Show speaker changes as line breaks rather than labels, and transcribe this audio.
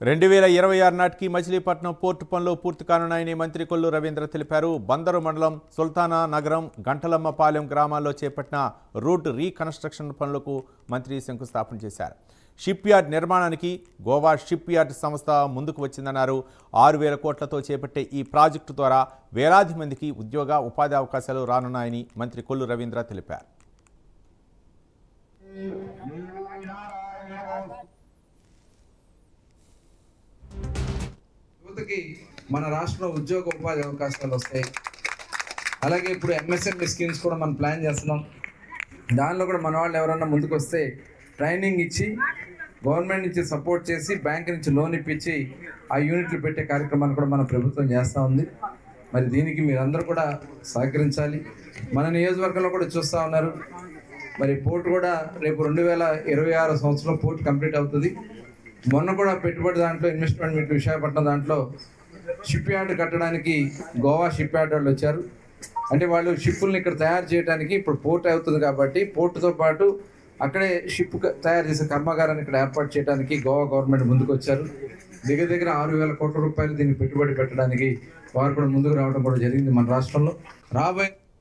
2026 నాటికి మచిలీపట్నం పోర్టు పనులు పూర్తి కానున్నాయని మంత్రి కొల్లు రవీంద్ర తెలిపారు. బందరు మండలం సుల్తానా నగరం గంటలమ్మపాలెం గ్రామాల్లో చేపట్టిన రూట్ రీకన్స్ట్రక్షన్ పనులకు మంత్రి శంకుస్థాపన చేశారు. షిప్ యార్డ్ నిర్మాణానికి గోవా షిప్ యార్డ్ సంస్థ ముందుకు వచ్చిందన్నారు. 6,000 కోట్లతో చేపట్టే ఈ ప్రాజెక్టు ద్వారా వేలాది మందికి ఉద్యోగ ఉపాధి అవకాశాలు రానున్నాయని మంత్రి కొల్లు రవీంద్ర తెలిపారు.
మన రాష్ట్రంలో ఉద్యోగ ఉపాధి అవకాశాలు వస్తాయి. అలాగే ఇప్పుడు ఎంఎస్ఎంఈ స్కీమ్స్ కూడా మనం ప్లాన్ చేస్తున్నాం. దానిలో కూడా మన వాళ్ళు ఎవరన్నా ముందుకు వస్తే ట్రైనింగ్ ఇచ్చి గవర్నమెంట్ నుంచి సపోర్ట్ చేసి బ్యాంక్ నుంచి లోన్ ఇప్పించి ఆ యూనిట్లు పెట్టే కార్యక్రమాన్ని కూడా మన ప్రభుత్వం చేస్తూ ఉంది. మరి దీనికి మీరందరూ కూడా సహకరించాలి. మన నియోజకవర్గంలో కూడా చూస్తూ ఉన్నారు. మరి పోర్టు కూడా రేపు 2026 సంవత్సరంలో పోర్టు కంప్లీట్ అవుతుంది. మొన్న కూడా పెట్టుబడి దాంట్లో ఇన్వెస్ట్మెంట్ మీట్ విశాఖపట్నం దాంట్లో షిప్ యార్డ్ కట్టడానికి గోవా షిప్ యార్డ్ వాళ్ళు వచ్చారు. అంటే వాళ్ళు షిప్పుల్ని ఇక్కడ తయారు చేయడానికి ఇప్పుడు పోర్ట్ అవుతుంది కాబట్టి పోర్టుతో పాటు అక్కడే షిప్ తయారు చేసే కర్మాగారాన్ని ఇక్కడ ఏర్పాటు చేయడానికి గోవా గవర్నమెంట్ ముందుకు వచ్చారు. దగ్గర 6,000 కోట్ల రూపాయలు దీనికి పెట్టుబడి పెట్టడానికి వారు కూడా ముందుకు రావడం కూడా జరిగింది మన రాష్ట్రంలో. రాబోయే